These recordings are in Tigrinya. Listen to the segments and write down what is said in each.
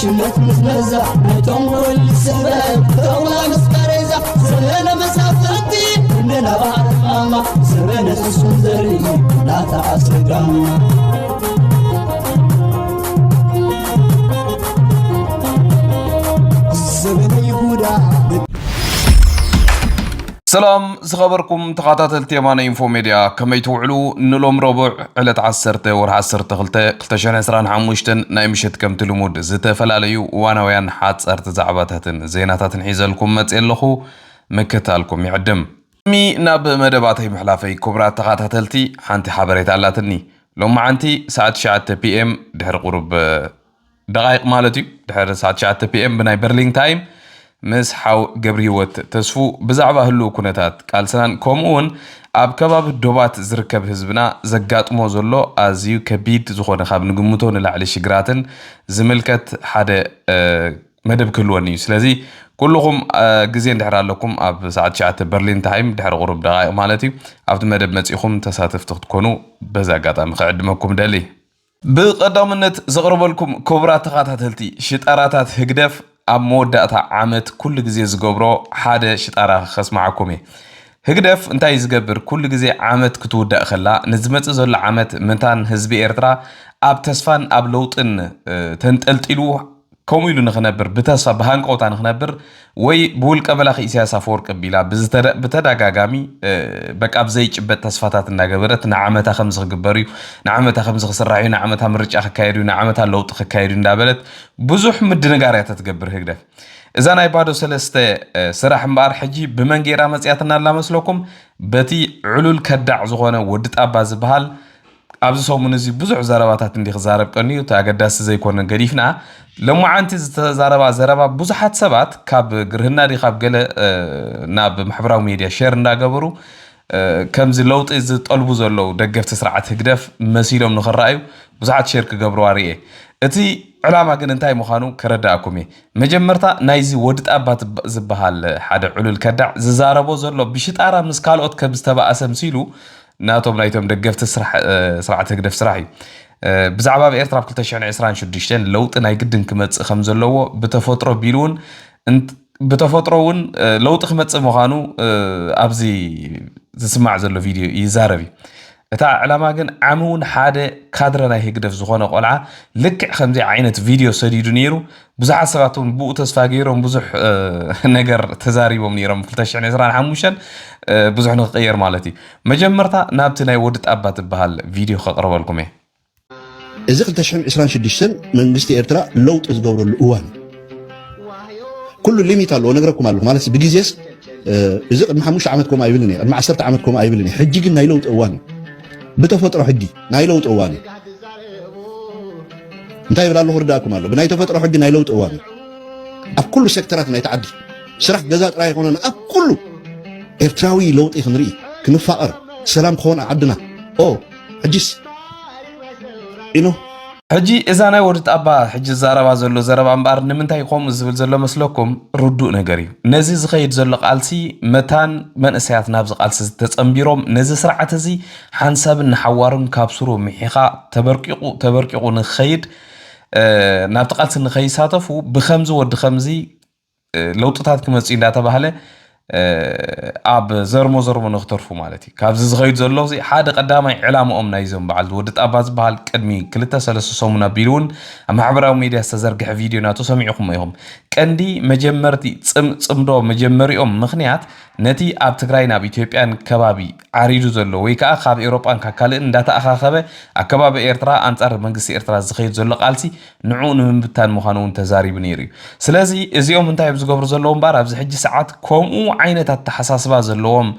شمت مزمزة نتنقل السبب طولة مسقرزة سرنا مسافتي إننا بعد ماما سرنا السنزري لا تعصقا الزمن يهودا سلام زخبركم تقاطات التيمان انفو ميديا كما يتوعلو نلوم ربع على عسرته ور عسرته قلتشان اسران حموشتن نايمشت كم تلمود زتفلاليو وانا ويان حات صارت زعباتاتن زيناتاتن حيزلكم متيلخو مكتالكم يعدم مي ناب مدباتي محلافي كبرات تقاطاتلتي حانتي حبريت علاتني لو ما عنتي ساعه 9 بي ام دحر قرب دقائق مالتي دحر ساعه 9 بي ام بناي برلين تايم مس حاو قبريوت تسفو بزعبه هلو كونتات قال سنان كومون اب كباب دوبات زركب حزبنا زغاطمو زلو ازيو كبيد زخونه خاب نغمتو نلعلي شغراتن زملكت حدا مدب كلوني سلازي كلكم غزي ندحر لكم اب ساعه 9 برلين تايم دحر غرب دقائق مالتي اب مدب مصيخم تساتفتو تكونوا بزا غاطام خدمكم دلي بقدامنت زغرب لكم كبرات تقاتاتلتي شطاراتات هغدف اب موداتا عامت كل غزي زغبرو حدا شطارا خصمعكم هغدف انتي زغبر كل غزي عامت كتودا خلا نزمص زل عامت منتان حزب ايرترا اب تسفان اب لوطن تنطلطلو كوميلو نخنبر بتسفا بهانقوتا نخنبر وي بول قبلاخ اسياس افورق بيلا بتداغاغامي بقى بزي چبت تسفاتات ناغبرت نعامتا خمس غبريو نعامتا خمس خسراعي نعامتا مرچا خكايدو نعامتا لوط خكايدو ندابلت بزح مدنغاريات تتغبر هغدف اذا ناي بادو سلسته سراح مبار حجي بمنغيرا مصياتنا لا مسلكم بتي علول كدع زغونه ودت ابا زبحال ابز سومنزي بزح زرباتات اندي خزارب قنيو تاغداس زيكون غريفنا لما عنتي زربا بزحات سبات كاب غرهنا دي خاب غله ناب محبراو ميديا شير እንዳገበሩ كمز لوط از طلبو زلو دغفت سرعت هغدف مسيلوم نخرايو بزحات شير كغبرو اريه اتي علامه ግን እንታይ مخانو كرداكم مجمرتا نايزي ودت ابات زبحال حدا علول كدع ززاربو زلو بشطارا مسكالوت كبستباسم سيلو ناتوم نايتوم دغفت سرعت هغدف سراحي بزعباب ايرترا 2026 لوط ناي قدن كمص خم زلوو بتفطرو بيلون انت بتفطروون لوط خمص مخانو ابزي زسمع زلو فيديو يزاربي اتا علامه ግን عمون حاده كادرنا هيغدف زخونه قلعه لك خمزي عينت فيديو سديدو نيرو بزح سباتون بو تسفا غيرهم بزح ነገር تزاريبهم نيرم 2025 بزح نغير مالتي مجمرتا نابت ناي ودت ابات بحال فيديو خقرب لكم إذا قلت شحن إسران شديشتن من قصة إيرترا لوط إزدورو الأوان كل اللي ميتالو نقرأكم على مالس بجيزيس إذا قلت محموش عمتكم أيبلني مع عسرت عمتكم أيبلني حجي قلنا يلوط أوان بتفتروا حجي نايلوط أوان انتهي بلا الله رداكم على بناي تفتروا حجي نايلوط أوان أب كل سيكترات نايتعدي سرح جزات رايح هنا أب كله إيرتراوي لوط إخنري كنفقر سلام خون عدنا أو حجيس إنه حجي إذا أنا ورد أبا حجي زاربا زلو زربا أمبار نمنتاي قوم زبل زلو مسلوكم ردو نغري نزي زخيد زلو قالسي متان من أسيات نابز قالسي تتصنبيروم نزي سرعة زي حانساب نحوارن كابسرو محيقا تبرقيقو نخيد نابت قالسي نخيد ساتفو بخمزو ود خمزي لو تتات كمسي داتا بحالة اب زرمو نخترفو مالتي كابز زغيد زلو زي حدا قدامي علامه نايزم بعد ودت اباز بحال قدمي كلتا سلسو سومنا بيلون محبراو ميديا استزرغح فيديو ناتو سمعكم ايهم قندي مجمرتي صمدو مجمريوم مخنيات نتي اب تግራይና بኢትዮጵያን ከባቢ አሪዱ ዘሎ ወይ ከዓ ካብ ኤውሮጳን ካካልን እንዳታ አኻኸበ አከባቢ ኤርትራ አንጻር መንግስት ኤርትራ ዝኸይድ ዘሎ ቃልሲ ንዑ ንምብታን ምዃኑን ተዛሪቡ ነይሩ ስለዚ እዚኦም እንታይ ዝገብሩ ዘለዎም ባር ኣብዚ ሕጂ ሰዓት ከምኡ ዓይነታት ተሓሳስባ ዘለዎም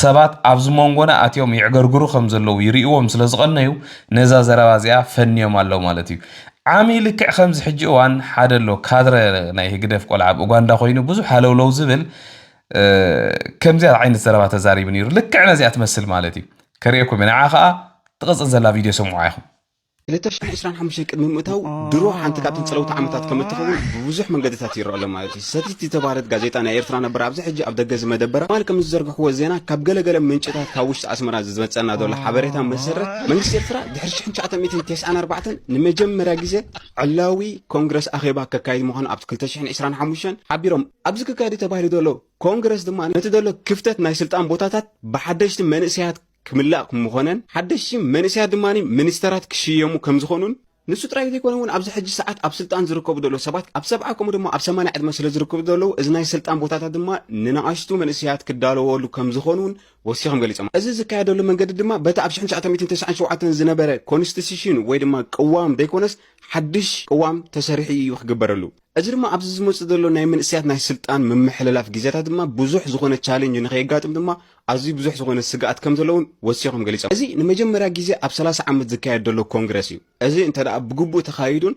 ሰባት ኣብዚ መንጎና ኣትዮም ይዕገርግሩ ከም ዘለው ይሪእዎም ስለዝቐነዩ ነዛ ዘረባ እዚኣ ፈንዮም ኣለው ማለት እዩ عامل كخمس حجي وان حدا لو كادر ناي هجدف قلعب اوغاندا خوينو بزح حلولو زبل كم زي عين الزربات زاري بنيرو لك عنا زي تمثل مالتي كريكم من عاخا تقص زلا فيديو سمعوا 2025 ቅድሚ ምእታው ድሮ ሓንቲ ካብተን ፀለውቲ ዓመታት ከም እትኸውን ብዙሕ መንገድታት ይረአ ኣሎ ማለት እዩ ሰቲት ዝተባሃለት ጋዜጣ ናይ ኤርትራ ነበር ኣብዚ ሕጂ ኣብ ደገ ዝመደበራ ማል ከም ዝዘርግሕዎ ዜና ካብ ገለገለ ምንጭታት ካብ ውሽጢ ኣስመራ ዝመፀና ዘሎ ሓበሬታ መሰረት መንግስቲ ኤርትራ ድሕሪ 1994 ንመጀመርያ ግዜ ዕላዊ ኮንግረስ ኣኼባ ከካይድ ምዃኑ ኣብ 2025 ሓቢሮም ኣብዚ ከካይድ ተባሂሉ ዘሎ ኮንግረስ ድማ ነቲ ዘሎ ክፍተት ናይ ስልጣን ቦታታት ብሓደሽቲ መንእሰያት ክምላእ ምኾነን ሓደሽቲ መንእሰያት ድማ ሚኒስተራት ክሽየሙ ከም ዝኾኑን ንሱ ጥራይ ዘይኮነውን ኣብዚ ሕጂ ሰዓት ኣብ ስልጣን ዝርከቡ ዘሎ ሰባት ኣብ 70 ከምኡ ድማ ኣብ 80 ዕድመ ስለ ዝርከቡ ዘለዉ እዚ ናይ ስልጣን ቦታታት ድማ ንናኣሽቱ መንእሰያት ክዳለወሉ ከም ዝኾኑን ወሲኾም ገሊፆም እዚ ዝካየደሉ መንገዲ ድማ በቲ ኣብ 1997 ዝነበረ ኮንስቲቱሽን ወይ ድማ ቅዋም ዘይኮነስ ሓድሽ ቅዋም ተሰሪሑ እዩ ክግበረሉ እዚ ድማ ኣብዚ ዝመጽእ ዘሎ ናይ መንእሰያት ናይ ስልጣን መምሕለላፍ ግዜታት ድማ ብዙሕ ዝኾነ ቻሌንጅ ንኸይጋጥም ድማ ኣዝዩ ብዙሕ ዝኾነ ስጋኣት ከም ዘለውን ወሲኾም ገሊፆም እዚ ንመጀመርያ ግዜ ኣብ 30 ዓመት ዝካየድ ዘሎ ኮንግረስ እዩ እዚ እንተደኣ ብግቡእ ተኻይዱን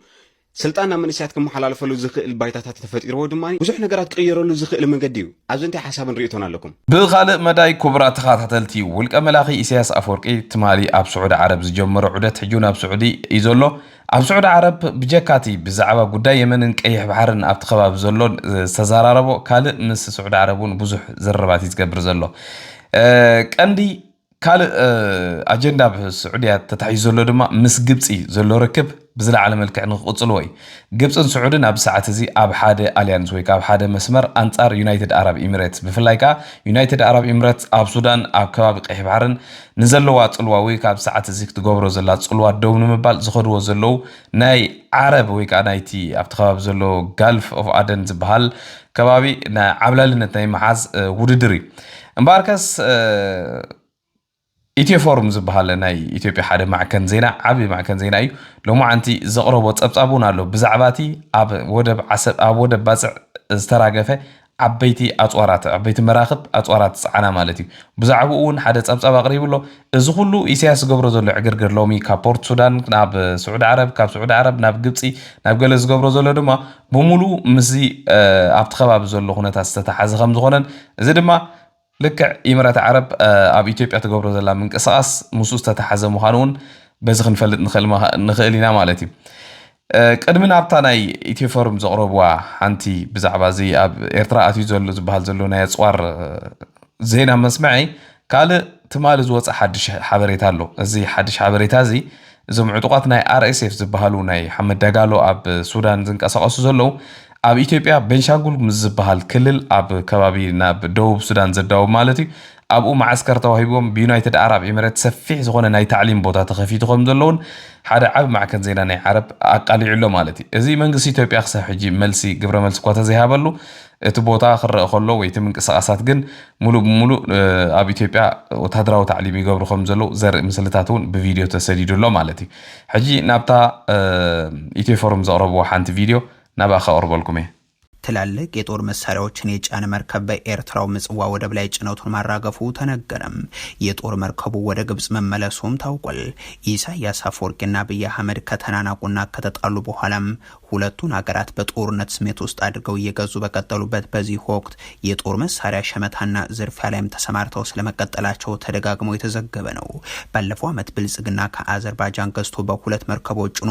ስልጣንና መንእሰያት ክመሓላለፈሉ ዝኽእል ባይታታት ተፈጢርዎ ድማ ብዙሕ ነገራት ክቕየረሉ ዝኽእል መንገዲ እዩ ኣብዚ እንታይ ሓሳብ ንሪእቶን ኣለኩም ብኻልእ መዳይ ኩብራ ተኸታተልቲ ውልቀ መላኺ ኢሳያስ ኣፈወርቂ ትማሊ ኣብ ስዑድ ዓረብ ዝጀመረ ዑደት ሕጂ ናብ ስዑዲ እዩ ዘሎ ኣብ ስዑድ ዓረብ ብጀካቲ ብዛዕባ ጉዳይ የመንን ቀይሕ ባሕርን ኣብቲ ከባቢ ዘሎ ዝተዘራረቦ ካልእ ምስ ስዑድ ዓረብ እውን ብዙሕ ዝርርባት ዝገብር ዘሎ ቀንዲ ካልእ ኣጀንዳ ብስዑድያ ተታሒዙ ዘሎ ድማ ምስ ግብፂ ዘሎ ርክብ ብዝለዓለ መልክዕ ንክቕፅልዎ እዩ ግብፅን ስዑድን ኣብ ሰዓት እዚ ኣብ ሓደ ኣልያንስ ወይ ኣብ ሓደ መስመር ኣንጻር ዩናይትድ ኣረብ ኤሚሬትስ ብፍላይ ከዓ ዩናይትድ ኣረብ ኤሚሬትስ ኣብ ሱዳን ኣብ ከባቢ ቀይሕ ባሕርን ንዘለዋ ፅልዋ ወይ ከዓ ኣብ ሰዓት እዚ ክትገብሮ ዘላ ፅልዋ ደው ንምባል ዝኸድዎ ዘለው ናይ ዓረብ ወይ ከዓ ናይቲ ኣብቲ ከባቢ ዘሎ ጋልፍ ኦፍ ኣደን ዝበሃል ከባቢ ናይ ዓብላልነት ናይ መሓዝ ውድድር እዩ እምበኣርከስ ኢትዮፎርም ዝበሃል ናይ ኢትዮጵያ ሓደ ማዕከን ዜና ዓብይ ማዕከን ዜና እዩ ሎማዓንቲ ዘቕረቦ ፀብፃብ እውን ኣሎ ብዛዕባቲ ኣብ ወደብ ባፅዕ ዝተራገፈ ዓበይቲ ኣፅዋራት ዓበይቲ መራኽብ ኣፅዋራት ፀዓና ማለት እዩ ብዛዕባኡ እውን ሓደ ፀብፃብ ኣቕሪቡሎ እዚ ኩሉ ኢሳያስ ዝገብሮ ዘሎ ዕግርግር ሎሚ ካብ ፖርት ሱዳን ናብ ስዑድ ዓረብ ካብ ስዑድ ዓረብ ናብ ግብፂ ናብ ገለ ዝገብሮ ዘሎ ድማ ብሙሉእ ምስዚ ኣብቲ ከባቢ ዘሎ ኩነታት ዝተተሓዘ ከም ዝኾነን እዚ ድማ ልክዕ ኢሚራት ዓረብ ኣብ ኢትዮጵያ ትገብሮ ዘላ ምንቅስቃስ ምስኡ ዝተተሓዘ ምዃኑ እውን በዚ ክንፈልጥ ንኽእል ኢና ማለት እዩ ቅድሚ ናብታ ናይ ኢትዮፎርም ዘቕረብዋ ሓንቲ ብዛዕባ እዚ ኣብ ኤርትራ ኣትዩ ዘሎ ዝበሃል ዘሎ ናይ ኣፅዋር ዜና መስምዒ ካልእ ትማሊ ዝወፅእ ሓድሽ ሓበሬታ ኣሎ እዚ ሓድሽ ሓበሬታ እዚ እዞም ዕጡቋት ናይ RSF ዝበሃሉ ናይ ሓመድ ደጋሎ ኣብ ሱዳን ዝንቀሳቐሱ ዘለዉ ኣብ ኢትዮጵያ ቤንሻንጉል ዝበሃል ክልል ኣብ ከባቢ ናብ ደቡብ ሱዳን ዘዳው ማለት እዩ ኣብኡ ማዓስከር ተዋሂቦም ብዩናይትድ ኣረብ ኤሚሬትስ ሰፊሕ ዝኾነ ናይ ታዕሊም ቦታ ተኸፊቱ ከም ዘለውን ሓደ ዓብ ማዕከን ዜና ናይ ዓረብ ኣቃሊዑሎ ማለት እዩ እዚ መንግስቲ ኢትዮጵያ ክሳብ ሕጂ መልሲ ግብረ መልሲ እኳ ተዘይሃበሉ እቲ ቦታ ክረአ ከሎ ወይ እቲ ምንቅስቃሳት ግን ሙሉእ ብሙሉእ ኣብ ኢትዮጵያ ወታደራዊ ታዕሊም ይገብሩ ከም ዘለዉ ዘርኢ ምስልታት እውን ብቪድዮ ተሰዲዱሎ ማለት እዩ ሕጂ ናብታ ኢትዮፎርም ዘቕረብዎ ሓንቲ ቪድዮ ናባኸ ቀርበልኩም እየ ትላልቅ የጦር መሳሪያዎችን የጫነ መርከብ በኤርትራው ምጽዋ ወደብ ላይ ጭነቱን ማራገፉ ተነገረም። የጦር መርከቡ ወደ ግብጽ መመለሱም ታውቋል። ኢሳያስ አፈወርቂና አብይ አህመድ ከተናናቁና ከተጣሉ በኋላም ሁለቱን ሀገራት በጦርነት ስሜት ውስጥ አድርገው እየገዙ በቀጠሉበት በዚህ ወቅት የጦር መሳሪያ ሸመታና ዝርፊያ ላይም ተሰማርተው ስለመቀጠላቸው ተደጋግሞ የተዘገበ ነው። ባለፈው ዓመት ብልጽግና ከአዘርባይጃን ገዝቶ በሁለት መርከቦች ጭኖ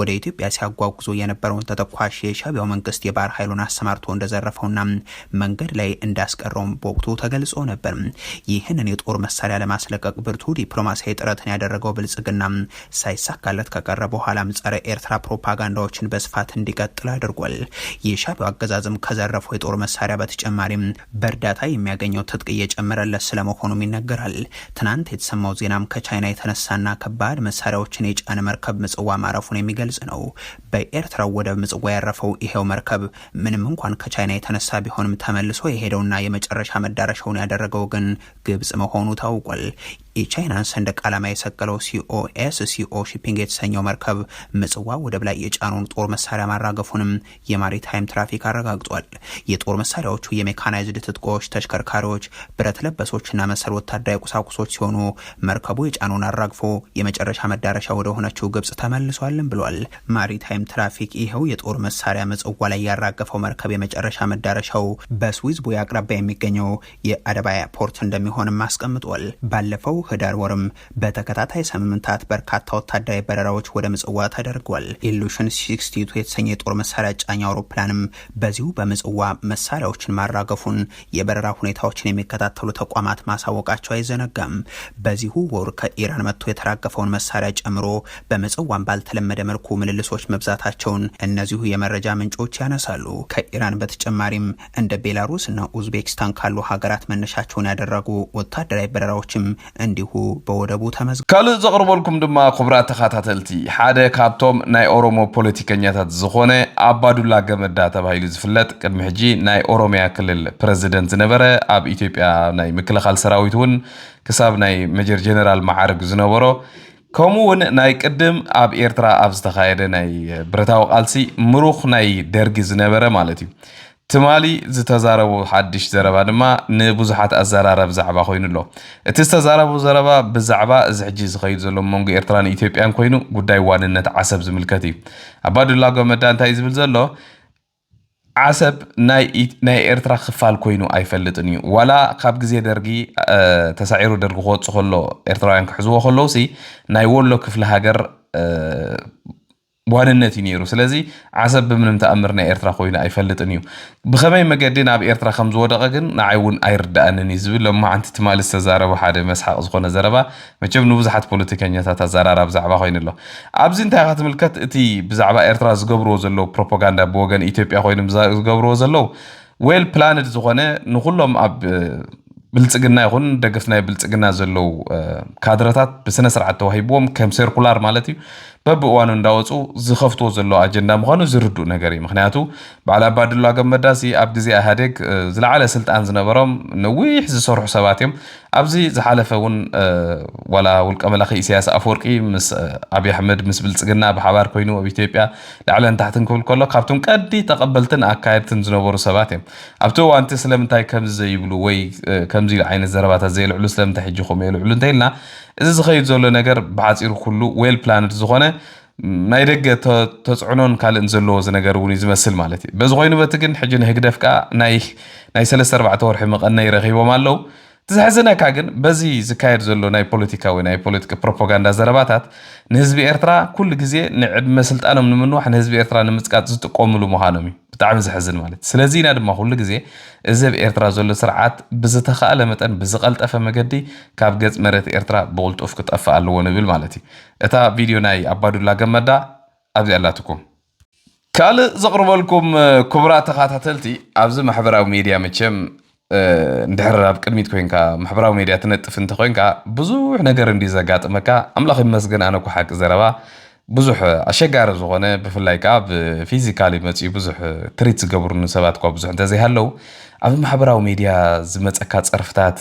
ወደ ኢትዮጵያ ሲያጓጉዞ የነበረውን ተተኳሽ የሻዕቢያው መንግስት የባህር ኃይሉን አሰማርቶ እንደዘረፈውና መንገድ ላይ እንዳስቀረው በወቅቱ ተገልጾ ነበር። ይህንን የጦር መሳሪያ ለማስለቀቅ ብርቱ ዲፕሎማሲያዊ ጥረትን ያደረገው ብልጽግና ሳይሳካለት ከቀረ በኋላም ጸረ ኤርትራ ፕሮፓጋንዳዎችን በስፋት እንዲቀጥል አድርጓል። የሻዕቢያው አገዛዝም ከዘረፈው የጦር መሳሪያ በተጨማሪም በእርዳታ የሚያገኘው ትጥቅ እየጨመረለት ስለመሆኑም ይነገራል። ትናንት የተሰማው ዜናም ከቻይና የተነሳና ከባድ መሳሪያዎችን የጫነ መርከብ ምጽዋ ማረፉን የሚገልጽ ነው። በኤርትራው ወደብ ምጽዋ ያረፈው ይሄው መርከብ ምንም እንኳን ከቻይና የተነሳ ቢሆንም ተመልሶ የሄደውና የመጨረሻ መዳረሻውን ያደረገው ግን ግብጽ መሆኑ ታውቋል። የቻይናን ሰንደቅ ዓላማ የሰቀለው ሲኦ ሺፒንግ የተሰኘው መርከብ ምጽዋ ወደብ ላይ የጫኑን ጦር መሳሪያ ማራገፉንም የማሪታይም ትራፊክ አረጋግጧል። የጦር መሳሪያዎቹ የሜካናይዝድ ትጥቆች፣ ተሽከርካሪዎች፣ ብረት ለበሶችና መሰል ወታደራዊ ቁሳቁሶች ሲሆኑ መርከቡ የጫኑን አራግፎ የመጨረሻ መዳረሻ ወደ ሆነችው ግብጽ ተመልሷልም ብሏል። ማሪታይም ትራፊክ ይሄው የጦር መሳሪያ ምጽዋ ላይ ያራገፈው መርከብ የመጨረሻ መዳረሻው በስዊዝ ቦይ አቅራቢያ የሚገኘው የአደባያ ፖርት እንደሚሆንም አስቀምጧል። ባለፈው ህዳር ወርም በተከታታይ ሳምንታት በርካታ ወታደራዊ በረራዎች ወደ ምጽዋ ተደርጓል። ኢሉሽን 62 የተሰኘ የጦር መሳሪያ ጫኝ አውሮፕላንም በዚሁ በምጽዋ መሳሪያዎችን ማራገፉን የበረራ ሁኔታዎችን የሚከታተሉ ተቋማት ማሳወቃቸው አይዘነጋም። በዚሁ ወር ከኢራን መጥቶ የተራገፈውን መሳሪያ ጨምሮ በምጽዋም ባልተለመደ መልኩ ምልልሶች መብዛታቸውን እነዚሁ የመረጃ ምንጮች ያነሳሉ። ከኢራን በተጨማሪም እንደ ቤላሩስ እና ኡዝቤክስታን ካሉ ሀገራት መነሻቸውን ያደረጉ ወታደራዊ በረራዎችም እንዲሁ በወደቡ ተመዝግበዋል። ካልእ ዘቅርበልኩም ድማ ክቡራት ተኸታተልቲ ሓደ ካብቶም ናይ ኦሮሞ ፖለቲከኛታት ዝኾነ አባዱላ ገመዳ ተባሂሉ ዝፍለጥ ቅድሚ ሕጂ ናይ ኦሮሚያ ክልል ፕሬዝደንት ዝነበረ ኣብ ኢትዮጵያ ናይ ምክልኻል ሰራዊት እውን ክሳብ ናይ ሜጀር ጀነራል ማዕርግ ዝነበሮ ከምኡውን ናይ ቅድም ኣብ ኤርትራ ኣብ ዝተኻየደ ናይ ብረታዊ ቃልሲ ምሩኽ ናይ ደርጊ ዝነበረ ማለት እዩ። ትማሊ ዝተዛረቡ ሓድሽ ዘረባ ድማ ንብዙሓት ኣዘራረብ ዛዕባ ኮይኑ ኣሎ። እቲ ዝተዛረቡ ዘረባ ብዛዕባ እዚ ሕጂ ዝኸይድ ዘሎ መንጎ ኤርትራን ኢትዮጵያን ኮይኑ ጉዳይ ዋንነት ዓሰብ ዝምልከት እዩ። ኣባዱላ ገመዳ እንታይ ዝብል ዘሎ ዓሰብ ናይ ኤርትራ ክፋል ኮይኑ ኣይፈልጥን እዩ። ዋላ ካብ ግዜ ደርጊ ተሳዒሩ ደርጊ ክወፅእ ከሎ ኤርትራውያን ክሕዝዎ ከለዉ ናይ ወሎ ክፍለ ሃገር ዋንነት እዩ ነይሩ። ስለዚ ዓሰብ ብምንም ተኣምር ናይ ኤርትራ ኮይኑ ኣይፈልጥን እዩ። ብኸመይ መገዲ ናብ ኤርትራ ከም ዝወደቐ ግን ንዓይ እውን ኣይርዳእንን እዩ ዝብል ሎማዓንቲ ትማሊ ዝተዛረቡ ሓደ መስሓቅ ዝኾነ ዘረባ መቸም ንብዙሓት ፖለቲከኛታት ኣዘራራብ ዛዕባ ኮይኑ ኣሎ። ኣብዚ እንታይ ኢኻ ትምልከት እቲ ብዛዕባ ኤርትራ ዝገብርዎ ዘለው ፕሮፓጋንዳ ብወገን ኢትዮጵያ ኮይኖም ዝገብርዎ ዘለው ዌል ፕላንድ ዝኾነ ንኩሎም ኣብ ብልጽግና ይኹን ደገፍ ናይ ብልጽግና ዘለው ካድረታት ብስነ ስርዓት ተዋሂብዎም ከም ሰርኩላር ማለት እዩ በብእዋኑ እንዳወፁ ዝኸፍትዎ ዘሎ ኣጀንዳ ምዃኑ ዝርዱእ ነገር እዩ። ምክንያቱ በዓል አባዱላ ገመዳ ኣብ ግዜ ኢህዴግ ዝለዓለ ስልጣን ዝነበሮም ነዊሕ ዝሰርሑ ሰባት እዮም። ኣብዚ ዝሓለፈ እውን ዋላ ውልቀ መላኺ ኢሳያስ ኣፈወርቂ ምስ ኣብይ ኣሕመድ ምስ ብልጽግና ብሓባር ኮይኑ ኣብ ኢትዮጵያ ላዕለን ታሕትን ክብል ከሎ ካብቶም ቀዲ ተቐበልትን ኣካየድትን ዝነበሩ ሰባት እዮም። ኣብቲ እዋንቲ ስለምንታይ ከምዚ ዘይብሉ ወይ ከምዚ ዓይነት ዘረባታት ዘይልዕሉ ስለምንታይ ሕጂ ኸምኡ የልዕሉ እንተኢልና እዚ ዝኸይድ ዘሎ ነገር ብሓፂሩ ኩሉ ዌል ፕላንድ ዝኾነ ናይ ደገ ተፅዕኖን ካልእን ዘለዎ ዝነገር እውን ዝመስል ማለት እዩ። በዚ ኮይኑ በቲ ግን ሕጂ ንህግደፍ ከዓ ናይ 3-4 ወርሒ መቐነይ ረኺቦም ኣለው። ትዝሕዝነካ ግን በዚ ዝካየድ ዘሎ ናይ ፖለቲካ ወይ ናይ ፖለቲካ ፕሮፓጋንዳ ዘረባታት ንህዝቢ ኤርትራ ኩሉ ግዜ ንዕድመ ስልጣኖም ንምንዋሕ ንህዝቢ ኤርትራ ንምፅቃጥ ዝጥቀምሉ ምዃኖም እዩ። ብጣዕሚ ዝሕዝን ማለት እዩ። ስለዚ ኢና ድማ ኩሉ ግዜ እዚ ኣብ ኤርትራ ዘሎ ስርዓት ብዝተኸኣለ መጠን ብዝቐልጠፈ መገዲ ካብ ገጽ መሬት ኤርትራ ብቕልጡፍ ክጠፍእ ኣለዎ ንብል ማለት እዩ። እታ ቪድዮ ናይ አባዱላ ገመዳ ኣብዚ ኣላትኩም። ካልእ ዘቕርበልኩም ክቡራት ተኸታተልቲ ኣብዚ ማሕበራዊ ሚድያ መቸም እንድሕር ኣብ ቅድሚት ኮይንካ ማሕበራዊ ሚድያ ትነጥፍ እንተ ኮይንካ ብዙሕ ነገር እንዲ ዘጋጥመካ ኣምላኽ ይመስገን ኣነ ኩሓቂ ዘረባ ብዙሕ ኣሸጋሪ ዝኾነ ብፍላይ ከዓ ብፊዚካሊ መፅኡ ብዙሕ ትሪት ዝገብሩኒ ሰባት እኳ ብዙሕ እንተዘይሃለው ኣብ ማሕበራዊ ሚድያ ዝመፀካ ፀርፍታት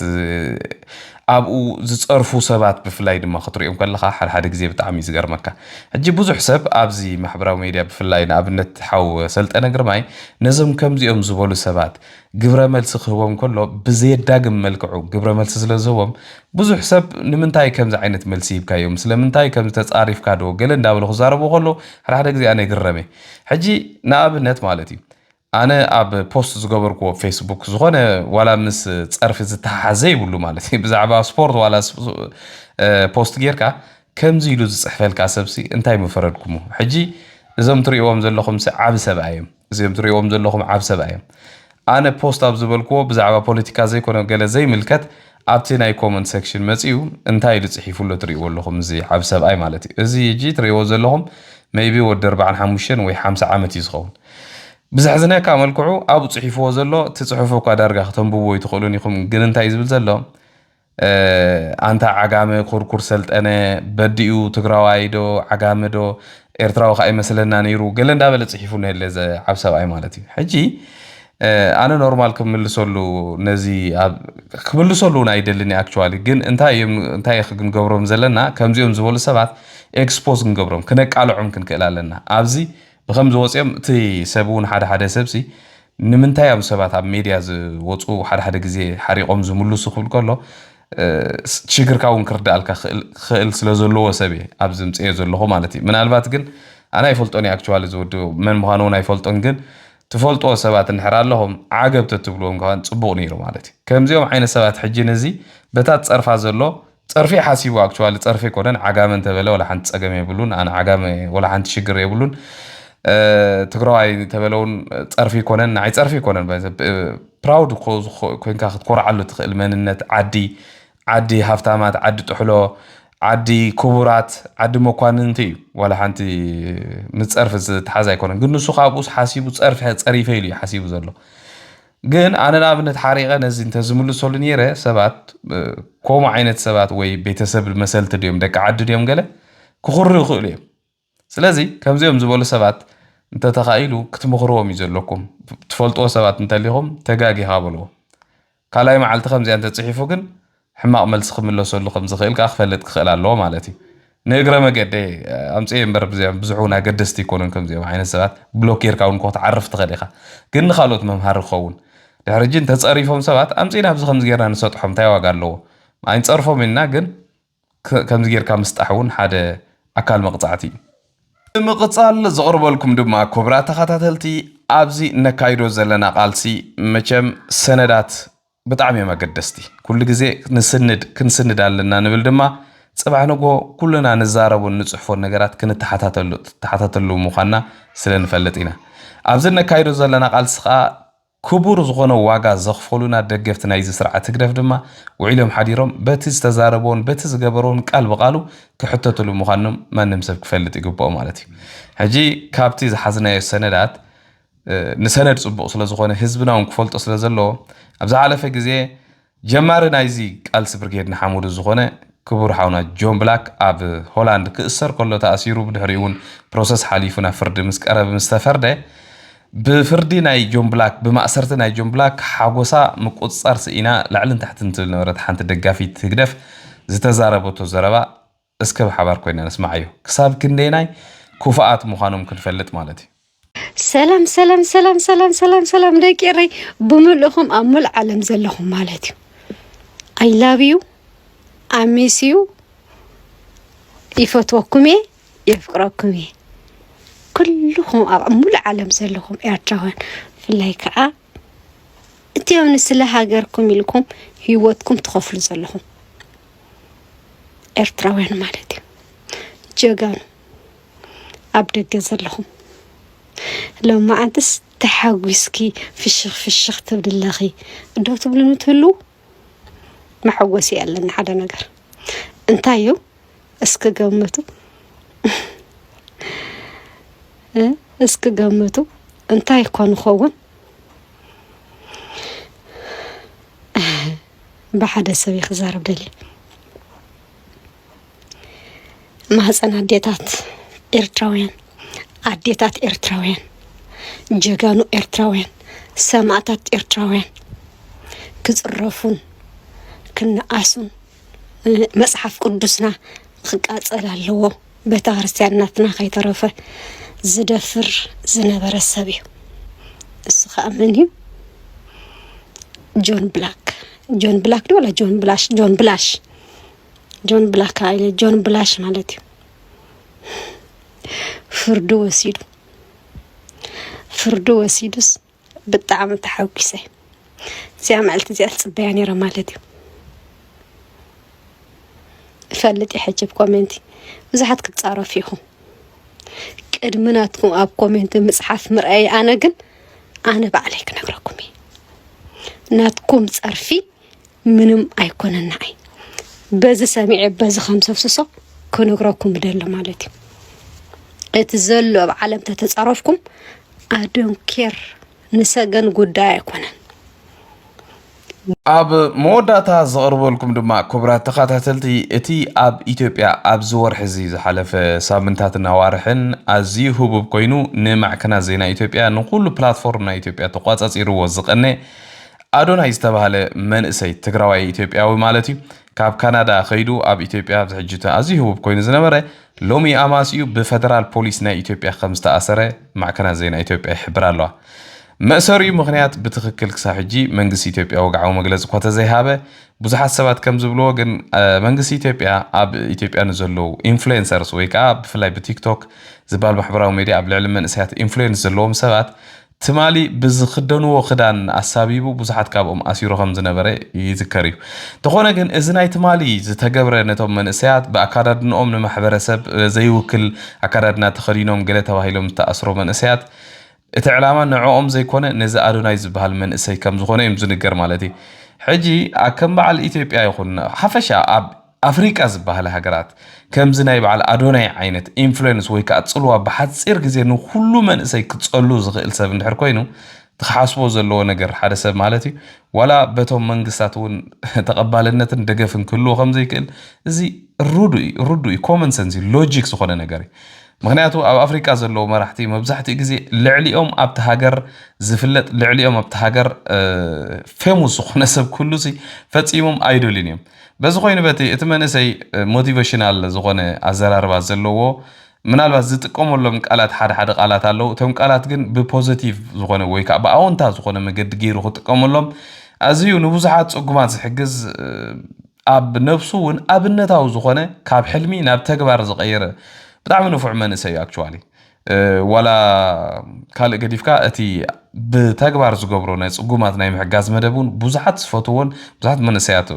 ኣብኡ ዝፀርፉ ሰባት ብፍላይ ድማ ክትሪኦም ከለካ ሓደ ግዜ ብጣዕሚ ዝገርመካ ሕጂ ብዙሕ ሰብ ኣብዚ ማሕበራዊ ሚድያ ብፍላይ ንኣብነት ሓው ሰልጠነ ግርማይ ነዞም ከምዚኦም ዝበሉ ሰባት ግብረ መልሲ ክህቦም ከሎ ብዘየዳግም መልክዑ ግብረ መልሲ ስለ ዝህቦም ብዙሕ ሰብ ንምንታይ ከምዚ ዓይነት መልሲ ይብካዮም ስለምንታይ ከምዚ ተፃሪፍካ ዶ ገለ እንዳበሉ ክዛረቡ ከሎ ሓደ ግዜ ኣነ ይግረመ። ሕጂ ንኣብነት ማለት እዩ ኣነ ኣብ ፖስት ዝገበርክዎ ፌስቡክ ዝኾነ ዋላ ምስ ፀርፊ ዝተሓሓዘ ይብሉ ማለት እዩ ብዛዕባ ስፖርት ዋላ ፖስት ጌርካ ከምዚ ኢሉ ዝፅሕፈልካ ሰብሲ እንታይ ምፈረድኩሙ? ሕጂ እዞም ትሪእዎም ዘለኹም ዓብ ሰብኣ እዮም። እዚኦም ትሪእዎም ዘለኹም ዓብ ሰብኣ እዮም። ኣነ ፖስት ኣብ ዝበልክዎ ብዛዕባ ፖለቲካ ዘይኮነ ገለ ዘይምልከት ኣብቲ ናይ ኮመንት ሴክሽን መፅኡ እንታይ ኢሉ ፅሒፉሎ ትሪእዎ ኣለኹም እዚ ዓብ ሰብኣይ ማለት እዩ። እዚ ሕጂ ትሪእዎ ዘለኹም ሜይቢ ወዲ 45 ወይ 50 ዓመት እዩ ዝኸውን። ብዝሕዝነካ መልክዑ ኣብኡ ፅሒፍዎ ዘሎ ትፅሑፉ እኳ ዳርጋ ክተንብብዎ ይትኽእሉን ኢኹም። ግን እንታይ ዝብል ዘሎ ኣንታ ዓጋመ ኩርኩር ሰልጠነ በዲኡ ትግራዋይ ዶ ዓጋመ ዶ ኤርትራዊ ከዓ ይመስለና ነይሩ ገለ እንዳበለ ፅሒፉ ነለ ዓብ ሰብኣይ ማለት እዩ። ሕጂ ኣነ ኖርማል ክምልሰሉ ነዚ ክምልሰሉ እውን ኣይደልኒ ኣክቹዋሊ ግን እንታይ ክንገብሮም ዘለና ከምዚኦም ዝበሉ ሰባት ኤክስፖዝ ክንገብሮም ክነቃልዖም ክንክእል ኣለና ኣብዚ ብከምዚ ወፅኦም እቲ ሰብ እውን ሓደ ሰብሲ ንምንታይ ኣብ ሰባት ኣብ ሜድያ ዝወፁ ሓደ ግዜ ሓሪቆም ዝምልሱ ክብል ከሎ ሽግርካ እውን ክርዳእልካ ክእል ስለ ዘለዎ ሰብ ኣብዚ ምፅዮ ዘለኹ ማለት እዩ። ምናልባት ግን ኣነ ኣይፈልጦን ኣክቹዋሊ ዝወዲ መን ምዃኑ እውን ኣይፈልጦን ግን ትፈልጦ ሰባት እንድሕር ኣለኹም ዓገብተ ትብልዎም ከዓ ፅቡቕ ነይሩ ማለት እዩ። ከምዚኦም ዓይነት ሰባት ሕጂ ነዚ በታ ፀርፋ ዘሎ صرفي حاسيبو اكچوال صرفي كونن عقامن تبله ولا حنت صقم يبلون انا عقام ولا حنت شجر يبلون تግራዋይ ተበለውን صرفي كونن ناي صرفي كونن براود كوينكا ክትኮርዓሉ ትኽእል መንነት ዓዲ ሃፍታማት ዓዲ ጥሕሎ ዓዲ ክቡራት ዓዲ መኳንንቲ ولا حنت ምጽርፍ ዝትሓዝ ኣይኮነን ግን ንሱ ካብኡስ ሓሲቡ ጸሪፈ ኢሉ ሓሲቡ ዘሎ ግን ኣነ ንኣብነት ሓሪቐ ነዚ እንተዝምልሰሉ ነይረ ሰባት ከምኡ ዓይነት ሰባት ወይ ቤተሰብ መሰልቲ ድዮም ደቂ ዓዲ ድዮም ገለ ክኽሩ ይኽእሉ እዮም ስለዚ ከምዚኦም ዝበሉ ሰባት እንተተኻኢሉ ክትምኽርዎም እዩ ዘለኩም ትፈልጥዎ ሰባት እንተሊኹም ተጋጊኻ በልዎ ካልኣይ መዓልቲ ከምዚኣ እንተፅሒፉ ግን ሕማቕ መልሲ ክምለሰሉ ከም ዝኽእል ከዓ ክፈልጥ ክኽእል ኣለዎ ማለት እዩ ንእግረ መገዲ ኣምፅእ እምበር ብዙሑን ኣገደስቲ ይኮኑን ከምዚኦም ዓይነት ሰባት ብሎክ ጌርካ እውን ክትዓርፍ ትኽእል ኢኻ ግን ንኻልኦት መምሃሪ ክኸውን ድሕሪ እጂ እንተፀሪፎም ሰባት ኣምፂና ኣብዚ ከምዚ ጌርና ንሰጥሖም እንታይ ዋጋ ኣለዎ ኣይንፀርፎም ኢልና ግን ከምዚ ጌርካ ምስጣሕ እውን ሓደ ኣካል መቕፃዕቲ እዩ ምቕፃል ዘቕርበልኩም ድማ ክቡራት ተኸታተልቲ ኣብዚ ነካይዶ ዘለና ቃልሲ መቸም ሰነዳት ብጣዕሚ እዮም ኣገደስቲ ኩሉ ግዜ ክንስንድ ኣለና ንብል ድማ ጽባሕ ንጎ ኩልና ንዛረቡን ንጽሕፎን ነገራት ክንተሓታተሉ ምዃንና ስለንፈልጥ ኢና ኣብዚ ነካይዶ ዘለና ቃልሲ ከዓ ክቡር ዝኾነ ዋጋ ዘኽፈሉና ደገፍቲ ናይዚ ስርዓት ህግደፍ ድማ ውዒሎም ሓዲሮም በቲ ዝተዛረቦን በቲ ዝገበሮን ቃል ብቃሉ ክሕተትሉ ምዃኖም ማንም ሰብ ክፈልጥ ይግብኦ ማለት እዩ ሕጂ ካብቲ ዝሓዝናዮ ሰነዳት ንሰነድ ጽቡቕ ስለ ዝኾነ ህዝብና እውን ክፈልጦ ስለ ዘለዎ ኣብ ዝሓለፈ ግዜ ጀማሪ ናይዚ ቃልሲ ብርጌድ ንሓሙዱ ዝኾነ ክቡር ሓውና ጆን ብላክ ኣብ ሆላንድ ክእሰር ከሎ ተኣሲሩ ብድሕሪኡ እውን ፕሮሰስ ሓሊፉ ናብ ፍርዲ ምስ ቀረበ ምስ ተፈርደ ብፍርዲ ናይ ጆን ብላክ ብማእሰርቲ ናይ ጆን ብላክ ሓጎሳ ምቁፅፃር ስኢና ላዕልን ታሕትን ትብል ነበረት ሓንቲ ደጋፊት ህግደፍ ዝተዛረበቶ ዘረባ እስከ ብሓባር ኮይና ንስማዕ እዩ ክሳብ ክንደይናይ ኩፍኣት ምዃኖም ክንፈልጥ ማለት እዩ ሰላም ሰላም ሰላም ሰላም ሰላም ሰላም ደቂረይ ብምልኹም ኣብ ሙሉ ዓለም ዘለኹም ማለት እዩ I love you I miss you ይፈትወኩም ይፍቅረኩም كلهم مول عالم زلهم إرتاحون في اللايكة أنتيهم نسلا هاجركم لكم هيوتكم تخافوا زلهم إرتاحون مالتي جاكان أبدأ جزلهم لما أنت تحوسكي في الشخ تبدي الله دو تبلون تلو ما حوسي ألنا حدا نجر أنتيو اسك قومتو اسك قمتو انتي يكون خوون بحد سوي خزار بدلي ما هسنا عديتات إرتراوين جاقانو إرتراوين سمعتات إرتراوين كزرفون كنقاسون مصحف قدسنا خقاصل اللو بتارسياناتنا خيترفه زدفر زنبر السبي السخاء مني جون بلاك ولا جون بلاك عائلة جون بلاش مالتي فردو وسيدس بالطعم تحوكسي زي عملت زي الصبياني رمالتي فلتي حجب كومنتي وزحت كتصارف فيهم قدمناتكم اب كومنت مصحف مرأي انا بعليك نغركم ناتكم صرفي منم ايكونن نعي بز سميع بز 5 فصص كنغركم بدل مالتي اتزلوا بعالم تتصرفكم I don't care نسجن قداي يكونن ኣብ መወዳእታ ዘቕርበልኩም ድማ ክቡራት ተኸታተልቲ እቲ ኣብ ኢትዮጵያ ኣብ ዝወርሒ እዚ ዝሓለፈ ሳምንታትን ኣዋርሕን ኣዝዩ ህቡብ ኮይኑ ንማዕከናት ዜና ኢትዮጵያ ንኩሉ ፕላትፎርም ናይ ኢትዮጵያ ተቋፃፂርዎ ዝቐነ ኣዶናይ ዝተባሃለ መንእሰይ ትግራዋይ ኢትዮጵያዊ ማለት እዩ ካብ ካናዳ ኸይዱ ኣብ ኢትዮጵያ ብሕጅቱ ኣዝዩ ህቡብ ኮይኑ ዝነበረ ሎሚ ኣማሲኡ ብፌደራል ፖሊስ ናይ ኢትዮጵያ ከም ዝተኣሰረ ማዕከናት ዜና ኢትዮጵያ ይሕብር ኣለዋ مأسري مخنيات بتخكل كساحجي منجس إثيوبيا وقعوا مجلس قوة زيهابة بزحات سبات كم زبلوا جن منجس إثيوبيا أب إثيوبيا نزلوا إنفلونسرز ويك أب فلاي بتيك توك زبال محبرة وميديا قبل علم من ساعات إنفلونس زلهم سبات ትማሊ ብዝኽደንዎ ክዳን ኣሳቢቡ ብዙሓት ካብኦም ኣሲሮ ከም ዝነበረ ይዝከር እዩ ተኾነ ግን እዚ ናይ ትማሊ ዝተገብረ ነቶም መንእሰያት ብኣካዳድንኦም ንማሕበረሰብ ዘይውክል ኣካዳድና ተኸዲኖም ገለ ተባሂሎም ዝተኣስሮ መንእሰያት እቲ ዕላማ ንዕኦም ዘይኮነ ነዚ ኣዶናይ ዝበሃል መንእሰይ ከም ዝኾነ እዮም ዝንገር ማለት እዩ ሕጂ ከም በዓል ኢትዮጵያ ይኹን ሓፈሻ ኣብ ኣፍሪቃ ዝበሃል ሃገራት ከምዚ ናይ በዓል ኣዶናይ ዓይነት ኢንፍሉዌንስ ወይ ከዓ ጽልዋ ብሓፂር ግዜ ንኩሉ መንእሰይ ክጸሉ ዝኽእል ሰብ እንድሕር ኮይኑ ትሓስቦ ዘለዎ ነገር ሓደ ሰብ ማለት እዩ ዋላ በቶም መንግስታት እውን ተቐባልነትን ደገፍን ክህልዎ ከም ዘይክእል እዚ ሩዱይ ኮመን ሰንስ ሎጂክ ዝኾነ ነገር እዩ ምክንያቱ ኣብ ኣፍሪቃ ዘለዎ መራሕቲ መብዛሕትኡ ግዜ ልዕሊኦም ኣብቲ ሃገር ዝፍለጥ ልዕሊኦም ኣብቲ ሃገር ፌሙስ ዝኾነ ሰብ ኩሉ ፈፂሞም ኣይደልን እዮም በዚ ኮይኑ በቲ እቲ መንእሰይ ሞቲቬሽናል ዝኾነ ኣዘራርባ ዘለዎ ምናልባት ዝጥቀመሎም ቃላት ሓደ ቃላት ኣለው እቶም ቃላት ግን ብፖዚቲቭ ዝኾነ ወይ ከዓ ብኣዎንታ ዝኾነ መገዲ ገይሩ ክጥቀመሎም ኣዝዩ ንብዙሓት ፅጉማት ዝሕግዝ ኣብ ነፍሱ እውን ኣብነታዊ ዝኾነ ካብ ሕልሚ ናብ ተግባር ዝቀየረ ብጣዕሚ ንፉዕ መንእሰይ ኣክቹዋሊ ዋላ ካልእ ገዲፍካ እቲ ብተግባር ዝገብሮ ናይ ፅጉማት ናይ ምሕጋዝ መደቡን ብዙሓት ዝፈትዎን ብዙሓት መንእሰያት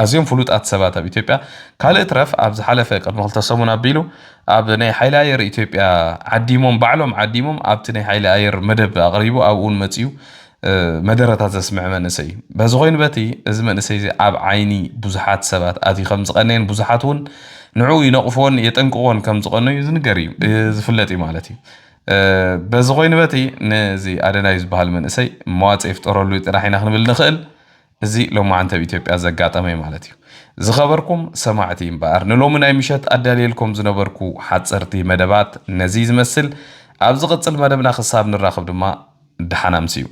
ኣዝዮም ፍሉጣት ሰባት ኣብ ኢትዮጵያ ካልእ ትረፍ ኣብ ዝሓለፈ ቅድሚ 2 ሰሙን ኣቢሉ ኣብ ናይ ሓይሊ ኣየር ኢትዮጵያ ዓዲሞም ባዕሎም ዓዲሞም ኣብቲ ናይ ሓይሊ ኣየር መደብ ኣቕሪቡ ኣብኡን መፅዩ መደረታት ዘስምዕ መንእሰይ በዚ ኮይኑ በቲ እዚ መንእሰይ ኣብ ዓይኒ ብዙሓት ሰባት ኣትዩ ከም ዝቐነየን ብዙሓት እውን ንዑ ይነቕፎን የጠንቅቖን ከም ዝቐነዩ ዝንገር እዩ ዝፍለጥ እዩ ማለት እዩ በዚ ኮይኑ በቲ ነዚ ኣደናይ ዝበሃል መንእሰይ መዋፅእ ይፍጠረሉ ጥራሕ ኢና ክንብል ንኽእል እዚ ሎማዓንቲ ኣብ ኢትዮጵያ ዘጋጠመ ማለት እዩ ዝኸበርኩም ሰማዕቲ እምበኣር ንሎሚ ናይ ምሸት ኣዳልየልኩም ዝነበርኩ ሓፀርቲ መደባት ነዚ ዝመስል ኣብ ዝቕፅል መደብና ክሳብ ንራኸብ ድማ ድሓና ምሲዩ